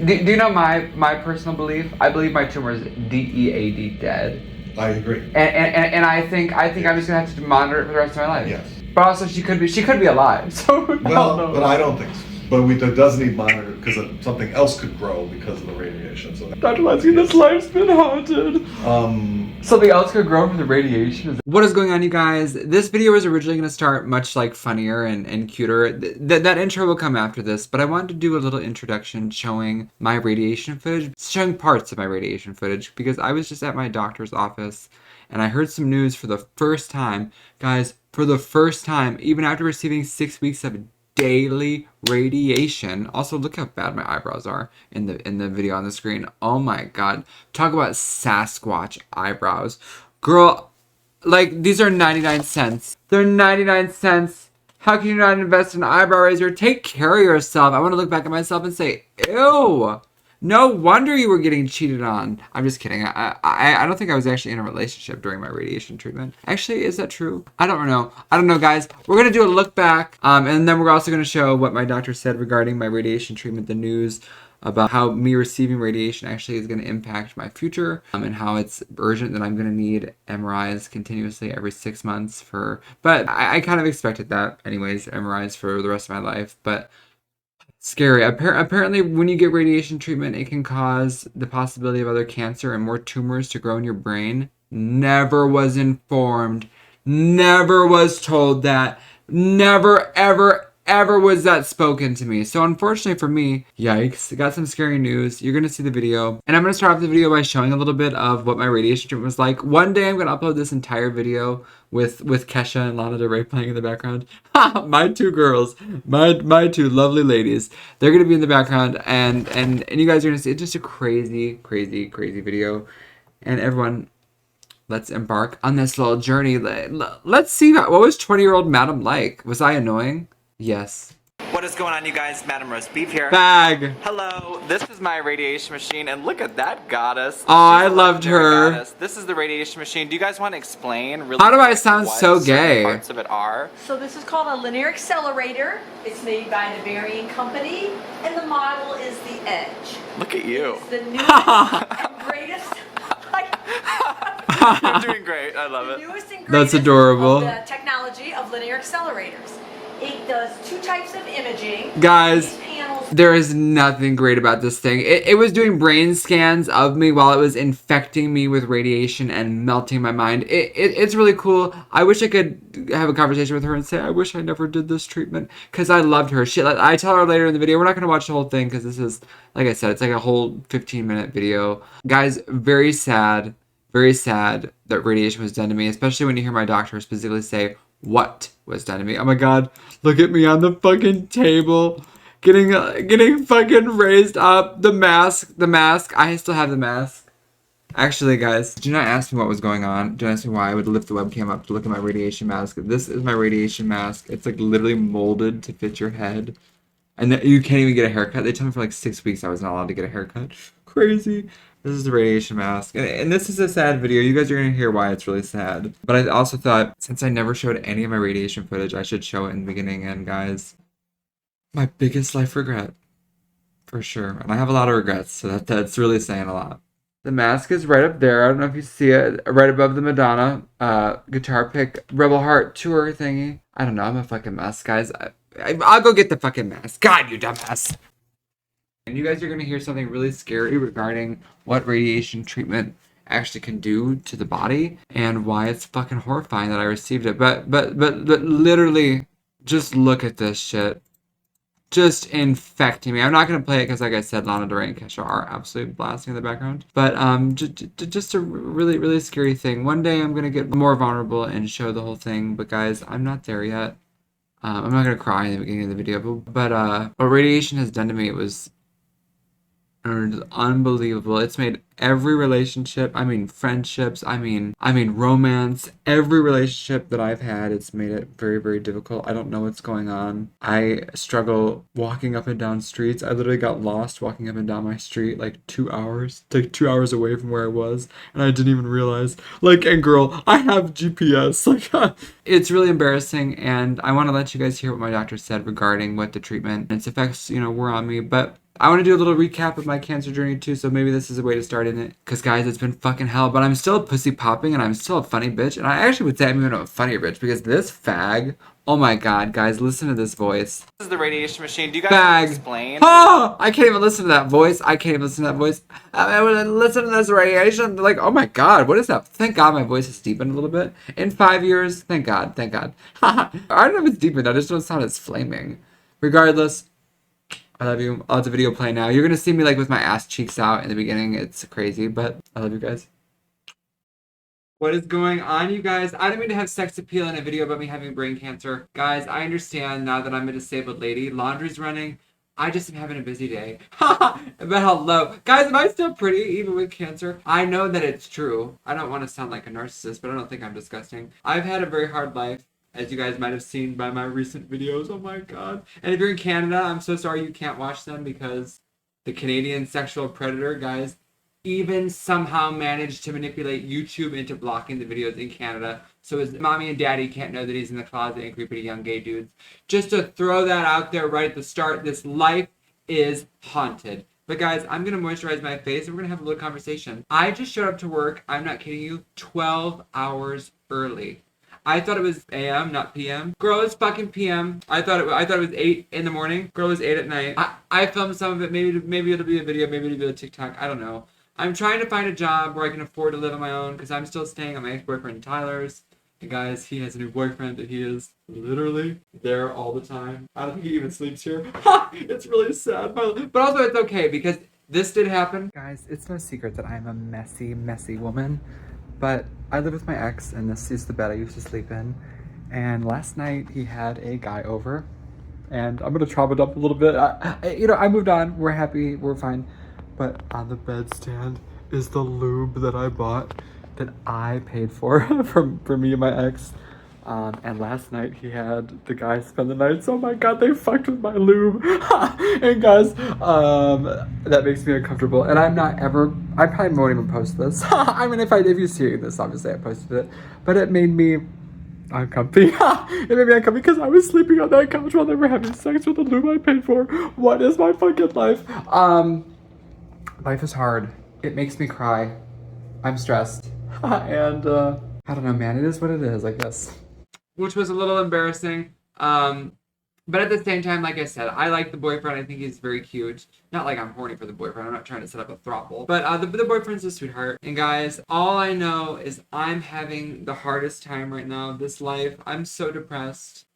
Do you know my personal belief? I believe my tumor is DEAD, dead. I agree. And I think I'm just gonna have to monitor it for the rest of my life. Yes. But also she could be alive. So well, but I don't think so. But it does need monitored because something else could grow because of the radiation. So Dr. Leslie, this life's been haunted. Something else could grow from the radiation. What is going on, you guys? This video was originally going to start much like funnier and cuter. That intro will come after this, but I wanted to do a little introduction showing my radiation footage, showing parts of my radiation footage, because I was just at my doctor's office and I heard some news for the first time. Guys, for the first time, even after receiving 6 weeks of daily radiation. Also, look how bad my eyebrows are in the video on the screen. Oh my god. Talk about Sasquatch eyebrows. Girl, like, these are 99 cents. They're 99 cents. How can you not invest in an eyebrow razor? Take care of yourself. I want to look back at myself and say, ew. No wonder you were getting cheated on. I'm just kidding. I don't think I was actually in a relationship during my radiation treatment. Actually, is that true? I don't know. I don't know, guys. We're going to do a look back. And then we're also going to show what my doctor said regarding my radiation treatment, the news about how me receiving radiation actually is going to impact my future, and how it's urgent that I'm going to need MRIs continuously every 6 months but I kind of expected that anyways, MRIs for the rest of my life. But scary. Apparently, when you get radiation treatment, it can cause the possibility of other cancer and more tumors to grow in your brain. Never was informed. Never was told that. Never, ever was that spoken to me. So unfortunately for me, yikes, I got some scary news. You're gonna see the video. And I'm gonna start off the video by showing a little bit of what my radiation treatment was like. One day I'm gonna upload this entire video with Kesha and Lana Del Rey playing in the background. My two girls, my two lovely ladies. They're gonna be in the background, and you guys are gonna see it's just a crazy video. And everyone, let's embark on this little journey. Let's see what was 20-year-old Madam like. Was I annoying? Yes. What is going on, you guys? MadamRoastBeef here. Bag. Hello, this is my radiation machine, and look at that goddess. Oh, I loved her. Goddess. This is the radiation machine. Do you guys want to explain really How do I sound so gay? Parts of it are? So this is called a linear accelerator. It's made by the Varying Company, and the model is the Edge. Look at you. It's the newest and greatest. You're doing great. I love it. The newest and greatest That's adorable. Of the technology of linear accelerators. It does 2 types of imaging. Guys, there is nothing great about this thing. It was doing brain scans of me while it was infecting me with radiation and melting my mind. It's really cool. I wish I could have a conversation with her and say, I wish I never did this treatment, because I loved her. I tell her later in the video, we're not going to watch the whole thing because this is, like I said, it's like a whole 15-minute video. Guys, very sad that radiation was done to me, especially when you hear my doctor specifically say what was done to me. Oh my god, look at me on the fucking table, getting fucking raised up. The mask, I still have the mask. Actually, guys, do not ask me what was going on. Don't ask me why I would lift the webcam up to look at my radiation mask. This is my radiation mask. It's like literally molded to fit your head, and you can't even get a haircut. They told me for like 6 weeks I was not allowed to get a haircut. Crazy. This is the radiation mask. And this is a sad video. You guys are going to hear why it's really sad. But I also thought, since I never showed any of my radiation footage, I should show it in the beginning. And guys, my biggest life regret. For sure. And I have a lot of regrets, so that's really saying a lot. The mask is right up there. I don't know if you see it. Right above the Madonna guitar pick Rebel Heart tour thingy. I don't know. I'm a fucking mess, guys. I'll go get the fucking mask. God, you dumbass. And you guys are going to hear something really scary regarding what radiation treatment actually can do to the body and why it's fucking horrifying that I received it. But literally, just look at this shit. Just infecting me. I'm not going to play it because, like I said, Lana Del Rey and Kesha are absolutely blasting in the background. But just a really scary thing. One day I'm going to get more vulnerable and show the whole thing. But guys, I'm not there yet. I'm not going to cry in the beginning of the video. But what radiation has done to me, it was unbelievable. It's made every relationship, I mean friendships, I mean romance, every relationship that I've had, it's made it very difficult. I don't know what's going on. I struggle walking up and down streets. I literally got lost walking up and down my street like 2 hours, like 2 hours away from where I was, and I didn't even realize. Like, and girl, I have GPS. Like, it's really embarrassing, and I want to let you guys hear what my doctor said regarding what the treatment and its effects, were on me. But I want to do a little recap of my cancer journey too, so maybe this is a way to start in it. Because guys, it's been fucking hell, but I'm still a pussy popping and I'm still a funny bitch. And I actually would say I'm even a funnier bitch because this fag, oh my god, guys, listen to this voice. This is the radiation machine. Do you guys want to Fag. explain? Oh, I can't even listen to that voice. I can't even listen to that voice. I would listen to this radiation. Like, oh my god, what is that? Thank god my voice has deepened a little bit. In 5 years, thank god, thank god. I don't know if it's deepened, I just don't sound as flaming. Regardless, I love you. I'll have the video play now. You're gonna see me like with my ass cheeks out in the beginning. It's crazy, but I love you guys. What is going on, you guys? I don't mean to have sex appeal in a video about me having brain cancer. Guys, I understand now that I'm a disabled lady. Laundry's running. I just am having a busy day. But hello. Guys, am I still pretty even with cancer? I know that it's true. I don't want to sound like a narcissist, but I don't think I'm disgusting. I've had a very hard life, as you guys might have seen by my recent videos. Oh my god. And if you're in Canada, I'm so sorry you can't watch them because the Canadian sexual predator, guys, even somehow managed to manipulate YouTube into blocking the videos in Canada so his mommy and daddy can't know that he's in the closet and creepy young gay dudes. Just to throw that out there right at the start, this life is haunted. But guys, I'm going to moisturize my face and we're going to have a little conversation. I just showed up to work, I'm not kidding you, 12 hours early. I thought it was AM, not PM. Girl, it's fucking PM. I thought it was 8 in the morning. Girl, it was 8 at night. I filmed some of it. Maybe it'll be a video. Maybe it'll be a TikTok. I don't know. I'm trying to find a job where I can afford to live on my own because I'm still staying at my ex-boyfriend Tyler's. And guys, he has a new boyfriend and he is literally there all the time. I don't think he even sleeps here. It's really sad. But also it's okay because this did happen. Guys, it's no secret that I'm a messy, messy woman. But I live with my ex and this is the bed I used to sleep in. And last night he had a guy over. And I'm gonna trauma dump a little bit. I moved on. We're happy. We're fine. But on the bedstand is the lube that I bought, that I paid for, for me and my ex. And last night he had the guy spend the night. So, oh my god, they fucked with my lube. And guys, that makes me uncomfortable. And I'm not ever, I probably won't even post this. I mean, if you see this, obviously I posted it. But it made me uncomfy. It made me uncomfy because I was sleeping on that couch while they were having sex with the lube I paid for. What is my fucking life? Life is hard. It makes me cry. I'm stressed. And, I don't know, man. It is what it is, I guess. Which was a little embarrassing. But at the same time, like I said, I like the boyfriend. I think he's very cute. Not like I'm horny for the boyfriend. I'm not trying to set up a throuple. But the boyfriend's a sweetheart. And guys, all I know is I'm having the hardest time right now. This life, I'm so depressed.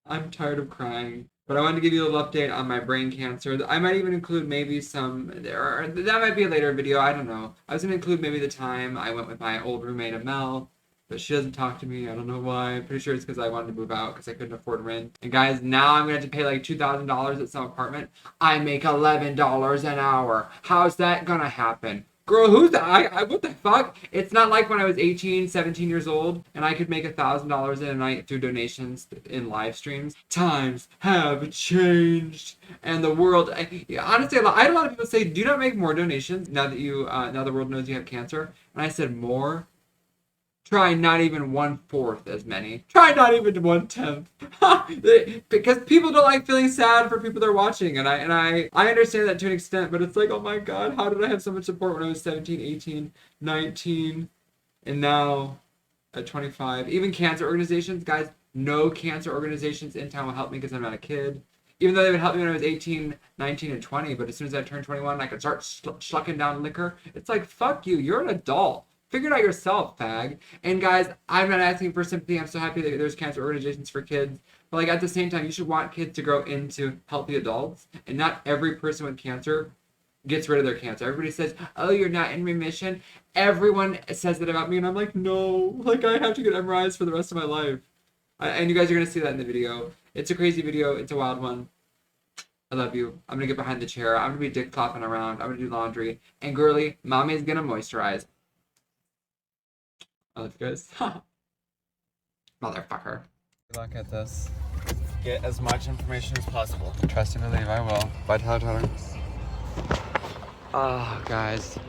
I'm tired of crying. But I wanted to give you a little update on my brain cancer. I might even include maybe that might be a later video, I don't know. I was going to include maybe the time I went with my old roommate Amel, but she doesn't talk to me, I don't know why. I'm pretty sure it's because I wanted to move out because I couldn't afford rent. And guys, now I'm going to have to pay like $2,000 at some apartment. I make $11 an hour. How's that going to happen? Girl, who's that? What the fuck? It's not like when I was 18, 17 years old and I could make $1,000 in a night through donations in live streams. Times have changed. And the world, honestly, I had a lot of people say, do you not make more donations now that now the world knows you have cancer? And I said, more? Try not even 1/4 as many. Try not even 1/10. Because people don't like feeling sad for people they're watching. And I understand that to an extent, but it's like, oh my god, how did I have so much support when I was 17, 18, 19, and now at 25? Even cancer organizations, guys, no cancer organizations in town will help me because I'm not a kid. Even though they would help me when I was 18, 19, and 20, but as soon as I turned 21, I could start schlucking down liquor. It's like, fuck you, you're an adult. Figure it out yourself, fag. And guys, I'm not asking for sympathy. I'm so happy that there's cancer organizations for kids. But like at the same time, you should want kids to grow into healthy adults. And not every person with cancer gets rid of their cancer. Everybody says, oh, you're not in remission. Everyone says that about me. And I'm like, no, like I have to get MRIs for the rest of my life. And you guys are going to see that in the video. It's a crazy video. It's a wild one. I love you. I'm going to get behind the chair. I'm going to be dick flopping around. I'm going to do laundry. And girly, mommy's going to moisturize. I love you guys. Motherfucker. Good luck at this. Get as much information as possible. Trust and believe I will. Bye, Tyler. Oh, guys.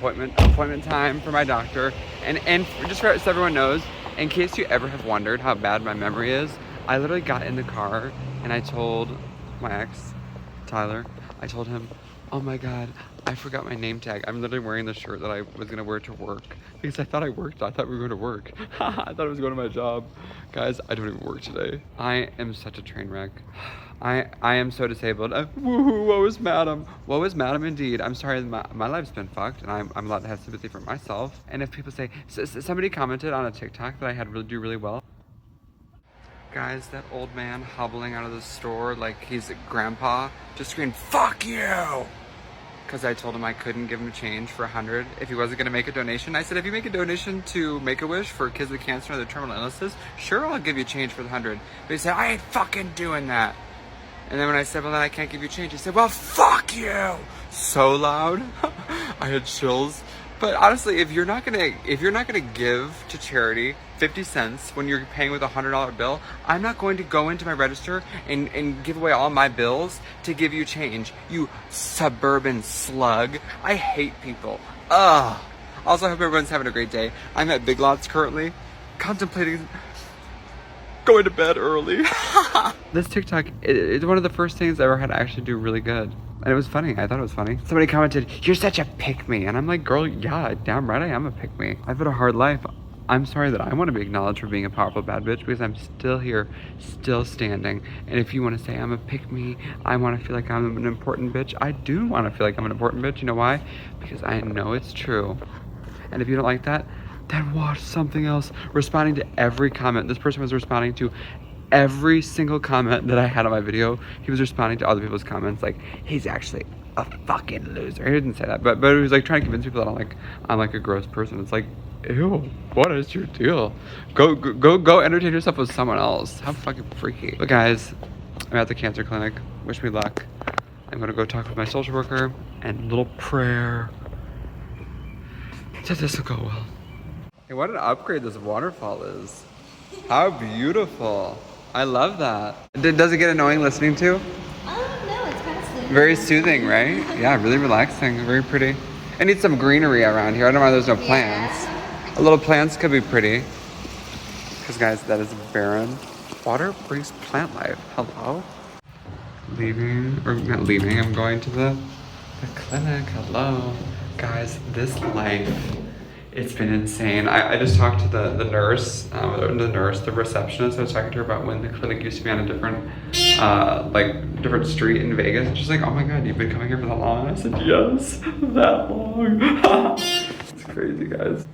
Appointment time for my doctor. And just so everyone knows, in case you ever have wondered how bad my memory is, I literally got in the car and I told my ex, Tyler, I told him, Oh my god, I forgot my name tag. I'm literally wearing the shirt that I was gonna wear to work because I thought I worked. I thought we were going to work. I thought I was going to my job. Guys, I don't even work today. I am such a train wreck. I am so disabled. Woohoo, woe is madam. Woe is madam indeed. I'm sorry, my life's been fucked and I'm allowed to have sympathy for myself. And if people say, somebody commented on a TikTok that I had do really well. Guys, that old man hobbling out of the store like he's a grandpa just screamed, "Fuck you!" Because I told him I couldn't give him change for 100 if he wasn't going to make a donation. I said, if you make a donation to Make-A-Wish for kids with cancer and other terminal illnesses, sure, I'll give you change for the 100. But he said, I ain't fucking doing that. And then when I said, well, then I can't give you change, he said, well, fuck you! So loud. I had chills. But honestly, if you're not gonna give to charity 50 cents when you're paying with a $100 bill, I'm not going to go into my register and give away all my bills to give you change. You suburban slug. I hate people. Ugh. Also, I hope everyone's having a great day. I'm at Big Lots currently, contemplating going to bed early. This TikTok, it's one of the first things I ever had to actually do really good. And it was funny. I thought it was funny. Somebody commented, "You're such a pick-me." And I'm like, girl, yeah, damn right I am a pick-me. I've had a hard life. I'm sorry that I want to be acknowledged for being a powerful bad bitch because I'm still here, still standing. And if you want to say I'm a pick-me, I want to feel like I'm an important bitch. I do want to feel like I'm an important bitch. You know why? Because I know it's true. And if you don't like that, then watch something else. Responding to every comment. This person was responding to every single comment that I had on my video. He was responding to other people's comments like, he's actually a fucking loser. He didn't say that, but he was like trying to convince people that I'm like a gross person. It's like, ew, what is your deal? Go entertain yourself with someone else. How fucking freaky. But guys, I'm at the cancer clinic. Wish me luck. I'm gonna go talk with my social worker and a little prayer that this will go well. Hey, what an upgrade this waterfall is. How beautiful. I love that. Does it get annoying listening to? No, it's kind of soothing. Very soothing, right? Yeah, really relaxing, very pretty. I need some greenery around here. I don't know why there's no plants. A little plants could be pretty. Because guys, that is barren. Water brings plant life. Hello? Leaving, or not leaving, I'm going to the clinic. Hello. Guys, this life, it's been insane. I just talked to the nurse, the receptionist. I was talking to her about when the clinic used to be on a different, different street in Vegas. And she's like, oh my God, you've been coming here for that long? I said, yes, that long. It's crazy, guys.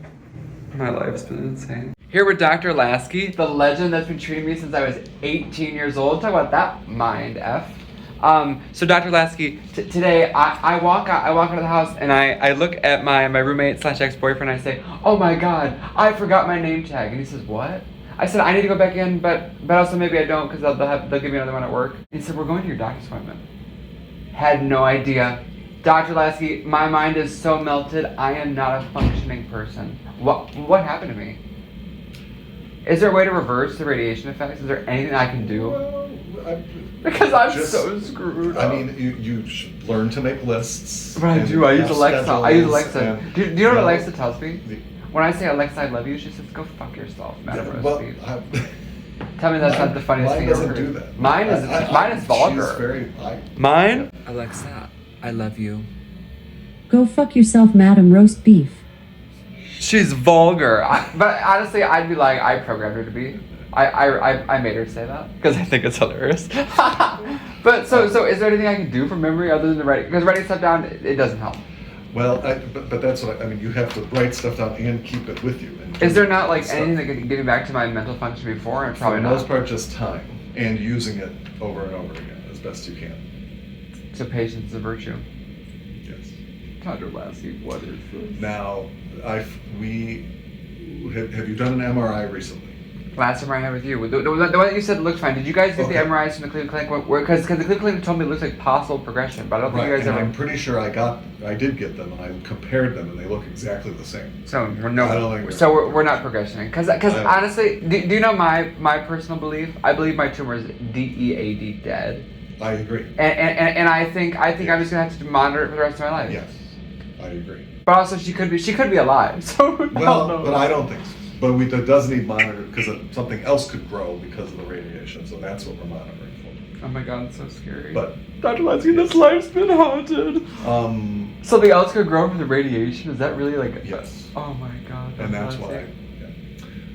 My life's been insane. Here with Dr. Lasky, the legend that's been treating me since I was 18 years old. Talk about that mind F. So Dr. Lasky, today I walk out of the house and I look at my roommate / ex-boyfriend. I say, oh my God, I forgot my name tag. And he says, what? I said, I need to go back in, but also maybe I don't because they'll give me another one at work. And he said, we're going to your doctor's appointment. Had no idea. Dr. Lasky, my mind is so melted. I am not a functioning person. What happened to me? Is there a way to reverse the radiation effects? Is there anything I can do? Well, because I'm so screwed up. I mean, you should learn to make lists. But I do. I use Alexa. Do you know what Alexa tells me? When I say, Alexa, I love you, she says, go fuck yourself, MadamRoastBeef. Tell me that's not the funniest thing ever. Mine doesn't do that. Mine is vulgar. She's very... Mine? Alexa, I love you. Go fuck yourself, MadamRoastBeef. She's vulgar. But honestly, I'd be like, I programmed her to be. I made her say that because I think it's hilarious. But so is there anything I can do from memory other than the writing? Because writing stuff down, it doesn't help. Well, but that's what I mean. You have to write stuff down and keep it with you. Is there not like anything that could give me back to my mental function before? And probably not. For the most not. part, just time and using it over and over again as best you can. So patience is a virtue. Yes. Dr. Lasky, what is this? Now, have you done an MRI recently? Last MRI I had with you, the one that you said looked fine. Did you guys get the MRIs from the Cleveland Clinic? Because the Cleveland Clinic told me it looks like possible progression, but I don't think you guys ever. I'm pretty sure I did get them, and I compared them, and they look exactly the same. So we're not progressing. Because honestly, do you know my personal belief? I believe my tumor is DEAD, dead. I agree. And I think I'm just gonna have to monitor it for the rest of my life. Yes, I agree. But also she could be alive. So but I don't think so. But it does need monitored because something else could grow because of the radiation. So that's what we're monitoring for. Oh my god, it's so scary. But Dr. Lasky, this life's been haunted. Something else could grow from the radiation? Is that really like... Yes. Oh my god. And that's why. Yeah.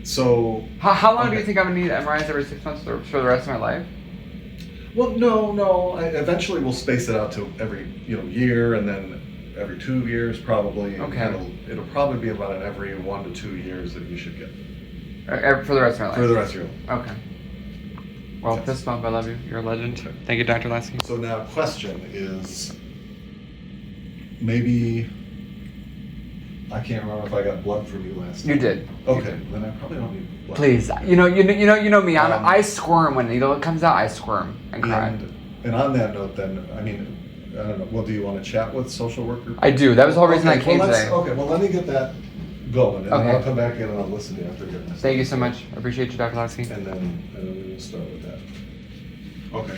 So... How long do you think I'm going to need MRIs every 6 months for the rest of my life? Well, no. Eventually we'll space it out to every year, and then every 2 years probably. Okay. It'll probably be about every 1 to 2 years that you should get. For the rest of my life? For the rest of your life. Okay. Well, Yes. fist bump, I love you. You're a legend. Thank you, Dr. Lasky. So now question is, maybe, I can't remember if I got blood from you last time. You did. Okay, then I probably don't need blood. Please, you know me. I squirm when the needle comes out. I squirm and cry. And on that note, then, I don't know. Well, do you want to chat with social worker? I do. That was the whole reason I came today. Okay, well, let me get that going, and Okay. then I'll come back in and I'll listen to you after getting this. Thank you so much. I appreciate you, Dr. Lasky. And then we'll start with that. Okay.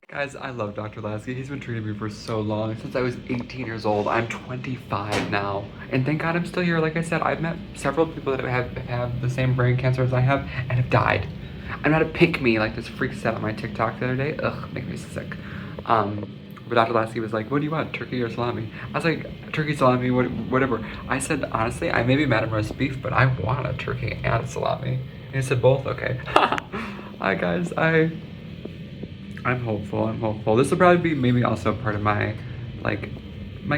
Guys, I love Dr. Lasky. He's been treating me for so long. Since I was 18 years old. I'm 25 now. And thank God I'm still here. Like I said, I've met several people that have the same brain cancer as I have and have died. I'm not a pick me like this freak said on my TikTok the other day. Ugh, make me sick. But Dr. Lasky was like, what do you want, turkey or salami? I was like, turkey, salami, whatever. I said, honestly, I may be MadamRoastBeef, but I want a turkey and a salami. And he said, both? Okay. Hi, guys. I'm hopeful. This will probably be maybe also part of my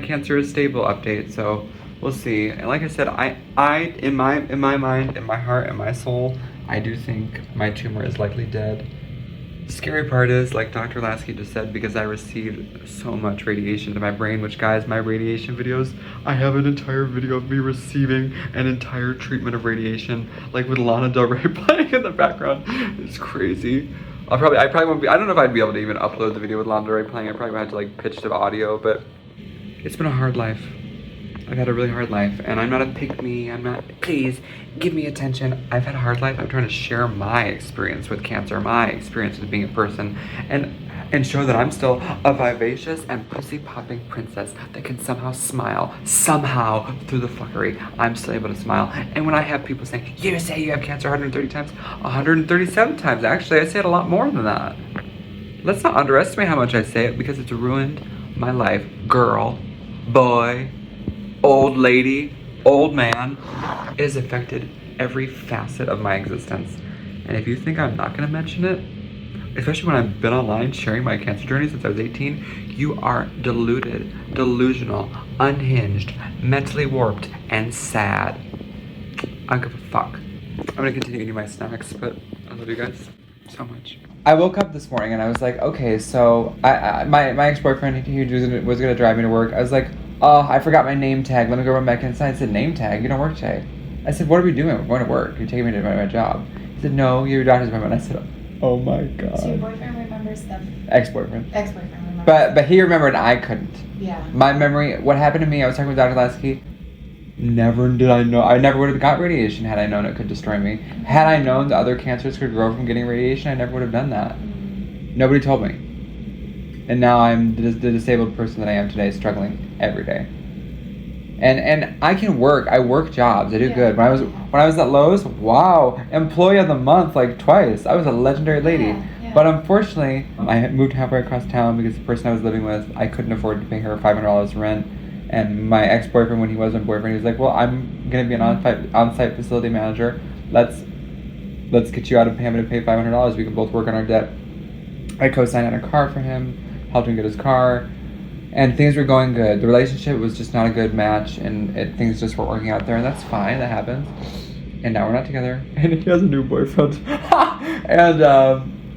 cancer is stable update, so we'll see. And like I said, I in my mind, in my heart, in my soul, I do think my tumor is likely dead. The scary part is, like Dr. Lasky just said, because I received so much radiation to my brain, which, guys, my radiation videos, I have an entire video of me receiving an entire treatment of radiation, like with Lana Del Rey playing in the background. It's crazy. I probably won't be, I don't know if I'd be able to even upload the video with Lana Del Rey playing. I probably would have to like pitch the audio, but it's been a hard life. I've had a really hard life, and I'm not a pick-me. I'm not, please, give me attention. I've had a hard life. I'm trying to share my experience with cancer, my experience with being a person, and show that I'm still a vivacious and pussy-popping princess that can somehow smile, somehow, through the fuckery. I'm still able to smile. And when I have people saying, you say you have cancer 130 times, 137 times, actually, I say it a lot more than that. Let's not underestimate how much I say it, because it's ruined my life. Girl, boy, old lady, old man, it has affected every facet of my existence. And if you think I'm not gonna mention it, especially when I've been online sharing my cancer journey since I was 18, you are deluded, delusional, unhinged, mentally warped, and sad. I don't give a fuck. I'm gonna continue eating my snacks, but I love you guys so much. I woke up this morning and I was like, okay, so my ex-boyfriend, he was gonna drive me to work. I was like, oh, I forgot my name tag. Let me go run back inside. I said, name tag? You don't work today. I said, what are we doing? We're going to work. You're taking me to my job. He said, no, you're your doctor's appointment. I said, oh my God. So your boyfriend remembers stuff? Ex-boyfriend. Ex-boyfriend remembers. But he remembered and I couldn't. Yeah. My memory, what happened to me, I was talking with Dr. Lasky, never did I know. I never would have got radiation had I known it could destroy me. Had I known that other cancers could grow from getting radiation, I never would have done that. Nobody told me. And now I'm the disabled person that I am today, struggling every day. And I can work. I work jobs. I do good. When I was at Lowe's, wow, employee of the month like twice. I was a legendary lady. Yeah. But unfortunately, I moved halfway across town because the person I was living with, I couldn't afford to pay her $500 rent. And my ex-boyfriend, when he was my boyfriend, he was like, well, I'm gonna be an on-site facility manager. Let's get you out of having to pay $500. We can both work on our debt. I co-signed on a car for him, helped him get his car, and things were going good. The relationship was just not a good match, and things just weren't working out there, and that's fine, that happens. And now we're not together, and he has a new boyfriend. And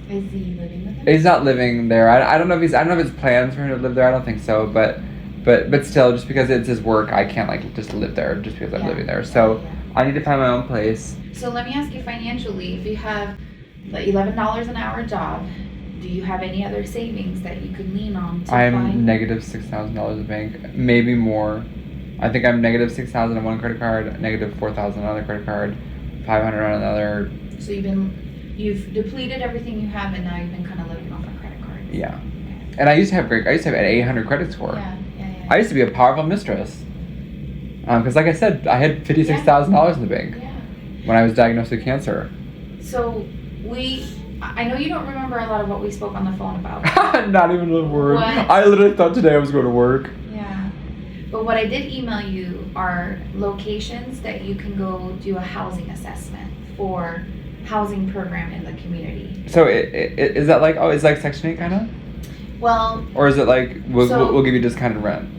Is he living with him? he's not living there. I don't know if it's plans for him to live there. I don't think so, but still, just because it's his work, I can't like just live there just because I'm living there. So I need to find my own place. So let me ask you financially, if you have the $11 an hour job, do you have any other savings that you could lean on to I'm find? negative $6,000 in the bank, maybe more. I think I'm negative $6,000 on one credit card, negative $4,000 on another credit card, $500 on another. So you've depleted everything you have, and now you've been kind of living off of credit cards. Yeah. And I used to have an 800 credit score. Yeah. I used to be a powerful mistress. Because like I said, I had $56,000 in the bank Yeah. when I was diagnosed with cancer. So I know you don't remember a lot of what we spoke on the phone about. Not even a word. What? I literally thought today I was going to work. Yeah. But what I did email you are locations that you can go do a housing assessment for housing program in the community. So is that like, it's like Section 8 kind of? Well, Or is it like, So- we'll give you discounted rent?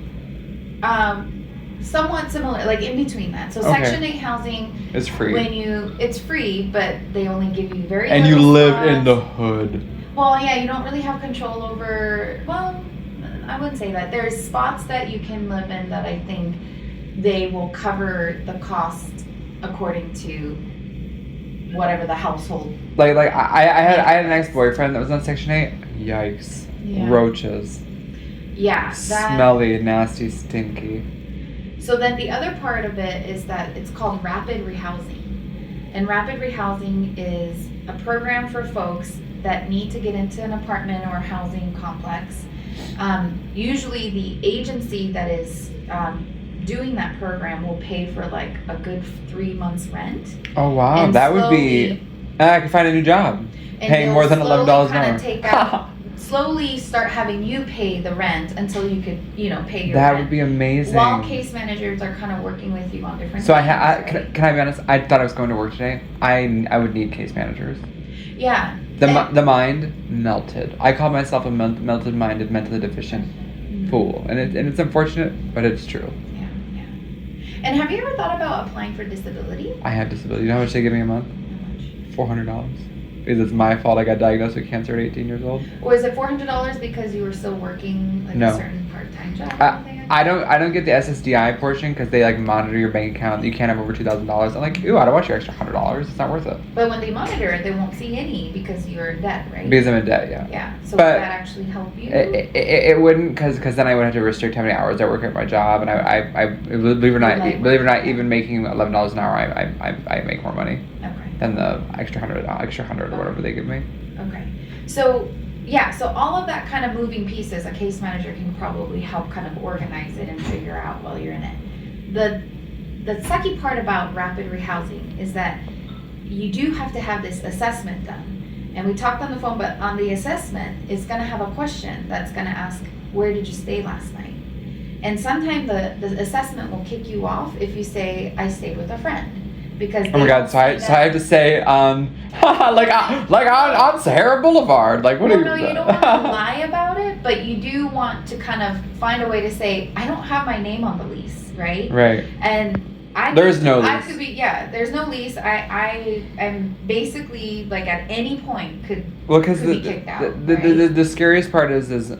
somewhat similar, like in between that. So Okay. Section 8 housing, It's free. it's free, but they only give you very And you little live spots. in the hood. Well, yeah, you don't really have control over, well, I wouldn't say that. There's spots that you can live in that I think they will cover the cost according to whatever the household. Like I had an ex-boyfriend that was on Section 8. Yikes. Yeah. Roaches. Yeah. Smelly, nasty, stinky. So then the other part of it is that it's called rapid rehousing. And rapid rehousing is a program for folks that need to get into an apartment or housing complex. Usually the agency that is doing that program will pay for like a good 3 months rent. Oh wow, And that would be. slowly- I could find a new job. And Paying they'll more than $11 an slowly hour. Take out, slowly start having you pay the rent until you could, pay your That rent. would be amazing. While case managers are kind of working with you on different So things, right? can I be honest? I thought I was going to work today. I would need case managers. Yeah. The mind melted. I call myself a melted minded, mentally deficient fool, and it's unfortunate, but it's true. Yeah. And have you ever thought about applying for disability? I have disability. You know how much they give me a month? How much? $400. Because it's my fault I got diagnosed with cancer at 18 years old. Was it $400 because you were still working like No. a certain part-time job or something? I don't get the SSDI portion because they like monitor your bank account. You can't have over $2,000. I'm like, ooh, I don't want your extra $100. It's not worth it. But when they monitor it, they won't see any because you're in debt, right? Because I'm in debt, yeah. Yeah. So But would that actually help you? It wouldn't, because then I would have to restrict how many hours I work at my job, and I believe it or not, even making $11 an hour, I make more money Okay. than the extra hundred or whatever they give me. Okay. So all of that kind of moving pieces, a case manager can probably help kind of organize it and figure out while you're in it. The sucky part about rapid rehousing is that you do have to have this assessment done. And we talked on the phone, but on the assessment, it's going to have a question that's going to ask, where did you stay last night? And sometimes the assessment will kick you off if you say, I stayed with a friend. Because Oh my God! So I have to say, like on Sahara Boulevard, like what? Well, are no, you don't want to lie about it, but you do want to kind of find a way to say, I don't have my name on the lease, right? Right. And There's no I lease. could be, there's no lease. I am basically like at any point could Because be kicked out. the scariest part is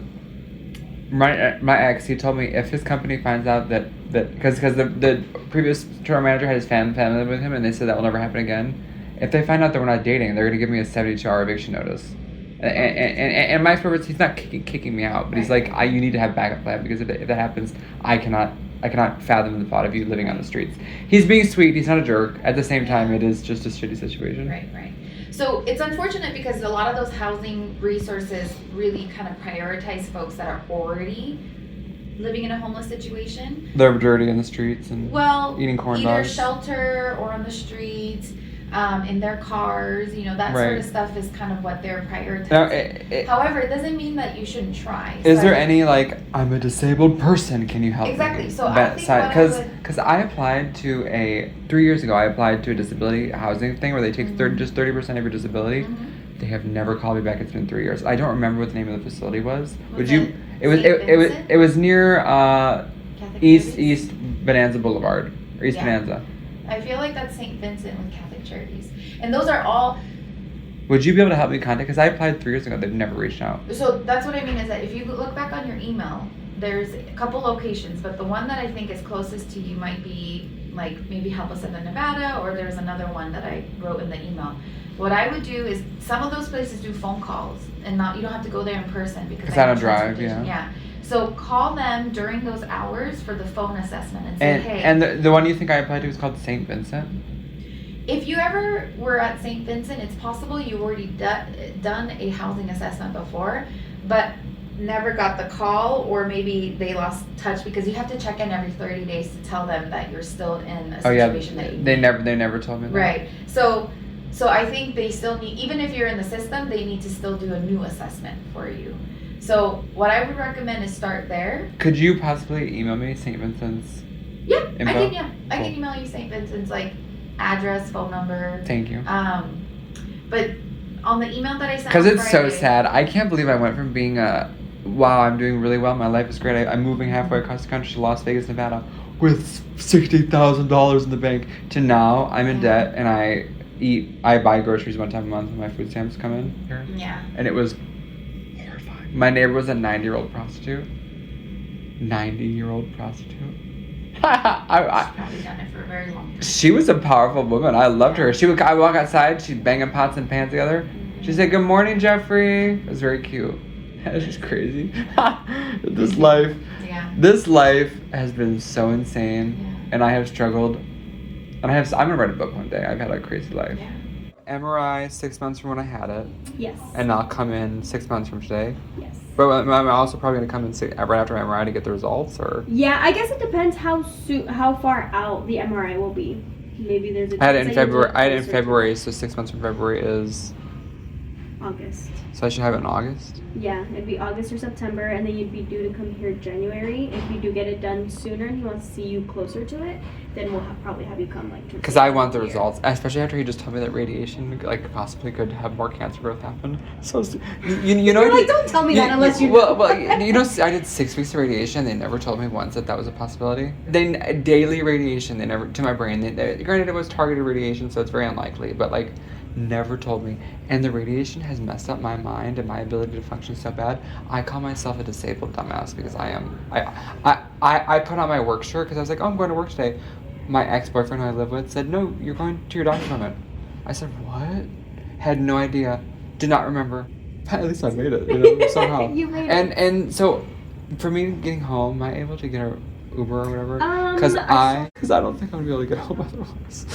my ex. He told me if his company finds out that because the previous tour manager had his family with him, and they said that will never happen again. If they find out that we're not dating, they're gonna give me a 72-hour eviction notice. And my purpose, he's not kicking me out, but he's like, you need to have backup plan, because if that happens, I cannot fathom the thought of you living on the streets. He's being sweet. He's not a jerk. At the same time, it is just a shitty situation. Right. So it's unfortunate because a lot of those housing resources really kind of prioritize folks that are already living in a homeless situation. They're dirty in the streets and eating corn either dogs. shelter or on the streets, in their cars, that sort of stuff is kind of what they're prioritizing. Now, However, it doesn't mean that you shouldn't try. is there any I'm a disabled person? Can you help me? Exactly. So I think what I would- because I applied to 3 years ago. I applied to a disability housing thing where they take 30% of your disability. Mhm. They have never called me back. It's been 3 years. I don't remember what the name of the facility was. Would Was you? it St. It was near Catholic East Charities? Bonanza Boulevard or East Yeah. Bonanza. I feel like that's St. Vincent with Catholic Charities. And those are all, Would you be able to help me contact? Because I applied 3 years ago. They've never reached out. so that's what I mean is that if you look back on your email, there's a couple locations, but the one that I think is closest to you might be like maybe Help Us in Nevada, or there's another one that I wrote in the email. What I would do is some of those places do phone calls and you don't have to go there in person because I don't know drive, transportation. Yeah. So call them during those hours for the phone assessment and say, hey. And the one you think I applied to was called St. Vincent. If you ever were at St. Vincent, it's possible you already done a housing assessment before, but never got the call, or maybe they lost touch because you have to check in every 30 days to tell them that you're still in a situation that you they never told me that. Right. So So I think they still need, even if you're in the system, they need to still do a new assessment for you. So what I would recommend is start there. Could you possibly email me St. Vincent's? Yeah, info? I can email you St. Vincent's, like, address, phone number. Thank you. But on the email that I sent Because on it's so Friday- sad. I can't believe I went from being wow, I'm doing really well, my life is great, I'm moving halfway across the country to Las Vegas, Nevada with $60,000 in the bank, to now I'm in debt and I buy groceries one time a month when my food stamps come in here. Yeah. And it was horrifying. My neighbor was a 90-year-old prostitute. 90-year-old prostitute. She's probably done it for a very long time. She was a powerful woman. I loved her. I walk outside, she'd banging pots and pans together. She'd say, "Good morning, Jeffrey." It was very cute. That was just crazy. This life has been so insane, and I have struggled. And I'm gonna write a book one day. I've had a crazy life. Yeah. MRI 6 months from when I had it, Yes. and I'll come in 6 months from today. Yes. But I'm also probably gonna come in right after MRI to get the results, or. Yeah, I guess it depends how far out the MRI will be. Maybe there's a. I had it in chance that February. you'll I had it in closer to February, so 6 months from February is. August. So I should have it in August. Yeah, it'd be August or September, and then you'd be due to come here January. If you do get it done sooner and he wants to see you closer to it, then we'll probably have you come like. Because I want the results, especially after he just told me that radiation like possibly could have more cancer growth happen. So you know. You're like, don't tell me that unless you. Well, you know, I did 6 weeks of radiation. They never told me once that was a possibility. Then daily radiation, they never to my brain. Granted, it was targeted radiation, so it's very unlikely, but like. Never told me. And the radiation has messed up my mind and my ability to function so bad. I call myself a disabled dumbass because I am. I put on my work shirt because I was like, oh, I'm going to work today. My ex-boyfriend who I live with said, no, you're going to your doctor's appointment. I said, what? Had no idea. Did not remember. At least I made it, you know, somehow. You made it. And so for me getting home, am I able to get a Uber or whatever? Because I don't think I'm gonna be able to get home otherwise.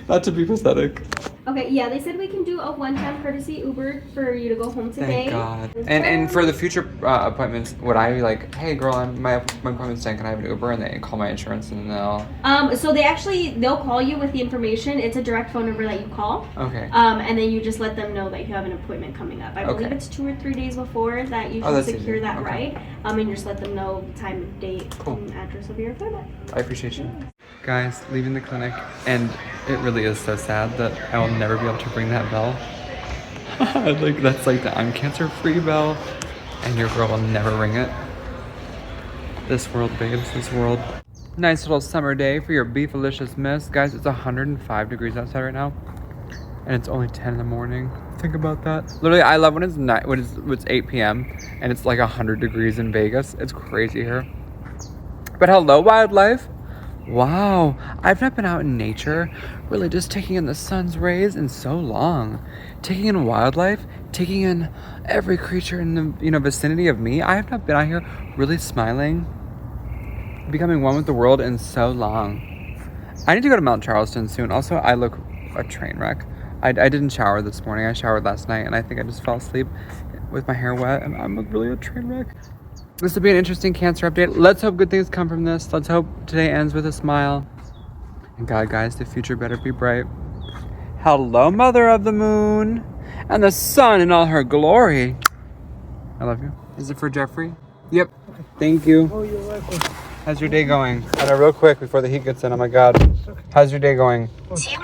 Not to be pathetic. Okay, yeah, they said we can do a one-time courtesy Uber for you to go home today. Thank God. And for the future appointments, would I be like, hey girl, my appointment's done, can I have an Uber? And they call my insurance and they'll. So they'll call you with the information. It's a direct phone number that you call. Okay. And then you just let them know that you have an appointment coming up. I believe it's 2 or 3 days before that you should secure that ride. And just let them know the time, date, and address of your appointment. I appreciate you. Guys, leaving the clinic, and it really is so sad that I will never be able to ring that bell. Like, that's like the I'm cancer-free bell, and your girl will never ring it. This world, babes, this world. Nice little summer day for your beefalicious miss. Guys, it's 105 degrees outside right now, and it's only 10 in the morning. Think about that. Literally, I love when it's night, when it's 8 p.m. and it's like 100 degrees in Vegas. It's crazy here. But hello, wildlife. Wow, I've not been out in nature, really just taking in the sun's rays in so long. Taking in wildlife, taking in every creature in the vicinity of me. I have not been out here really smiling, becoming one with the world in so long. I need to go to Mount Charleston soon. Also, I look a train wreck. I didn't shower this morning. I showered last night, and I think I just fell asleep with my hair wet, and I'm really a train wreck. This will be an interesting cancer update. Let's hope good things come from this. Let's hope today ends with a smile. And God, guys, the future better be bright. Hello, mother of the moon and the sun in all her glory. I love you. Is it for Jeffrey? Yep. Okay. Thank you. Oh, you're welcome. How's your day going? I know, real quick before the heat gets in. Oh my God. Okay. How's your day going? Okay.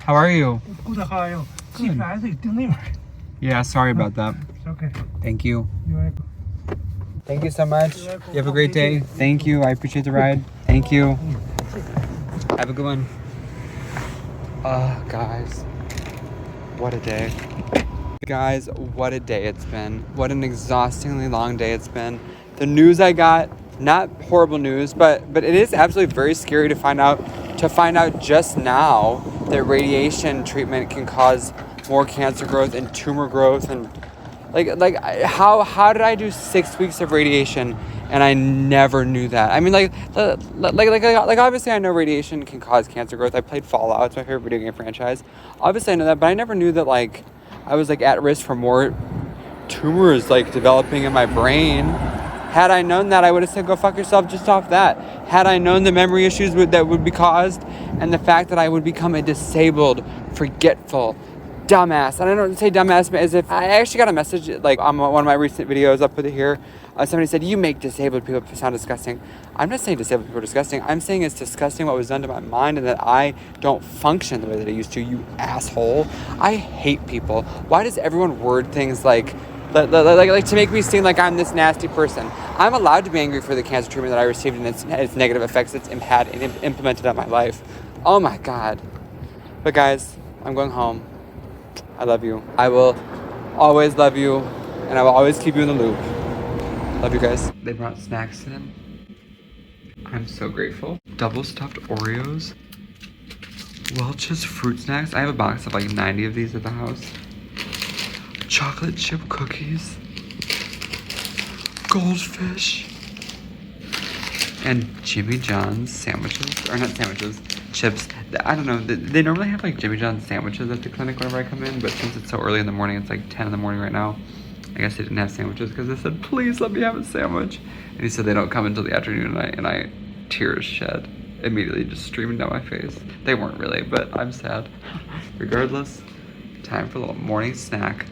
How are you? Good, how are you? Good. Yeah, sorry about that. It's okay. Thank you. You're welcome. Thank you so much. You have a great day. Thank you. I appreciate the ride. Thank you. Have a good one. Guys. What a day. Guys, what a day it's been. What an exhaustingly long day it's been. The news I got, not horrible news, but it is absolutely very scary to find out just now that radiation treatment can cause more cancer growth and tumor growth, and like how did I do 6 weeks of radiation and I never knew that? I mean, like obviously I know radiation can cause cancer growth. I played Fallout, it's my favorite video game franchise. Obviously I know that, but I never knew that like I was like at risk for more tumors like developing in my brain Had I known that, I would have said go fuck yourself just off that. Had I known the memory issues that would be caused and the fact that I would become a disabled, forgetful, dumbass. And I don't say dumbass as if I actually got a message like on one of my recent videos. I'll put it here. Somebody said, you make disabled people sound disgusting. I'm not saying disabled people are disgusting. I'm saying it's disgusting what was done to my mind and that I don't function the way that I used to, you asshole. I hate people. Why does everyone word things like to make me seem like I'm this nasty person? I'm allowed to be angry for the cancer treatment that I received and its negative effects it's had implemented on my life. Oh my God. But guys, I'm going home. I love you. I will always love you, and I will always keep you in the loop. Love you guys. They brought snacks in. I'm so grateful. Double stuffed Oreos. Welch's fruit snacks. I have a box of like 90 of these at the house. Chocolate chip cookies. Goldfish. And Jimmy John's sandwiches. Or not sandwiches. Chips. I don't know. They normally have like Jimmy John's sandwiches at the clinic whenever I come in. But since it's so early in the morning, it's like 10 in the morning right now. I guess they didn't have sandwiches because they said, please let me have a sandwich. And he said they don't come until the afternoon, and I tears shed immediately, just streaming down my face. They weren't really, but I'm sad. Regardless, time for a little morning snack.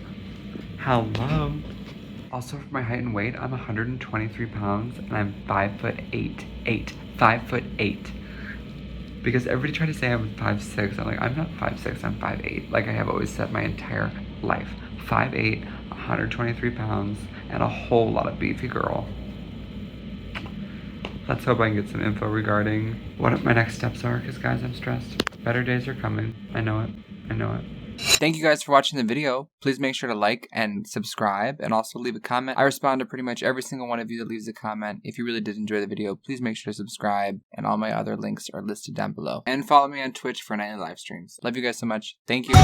Hello. Also, for my height and weight, I'm 123 pounds, and I'm 5'8". 5'8". Because everybody tried to say I'm 5'6". I'm like, I'm not 5'6", I'm 5'8". Like I have always said my entire life. 5'8", 123 pounds, and a whole lot of beefy girl. Let's hope I can get some info regarding what my next steps are, because guys, I'm stressed. Better days are coming. I know it. I know it. Thank you guys for watching the video. Please make sure to like and subscribe, and also leave a comment. I respond to pretty much every single one of you that leaves a comment. If you really did enjoy the video, please make sure to subscribe, and all my other links are listed down below. And follow me on Twitch for nightly live streams. Love you guys so much. Thank you.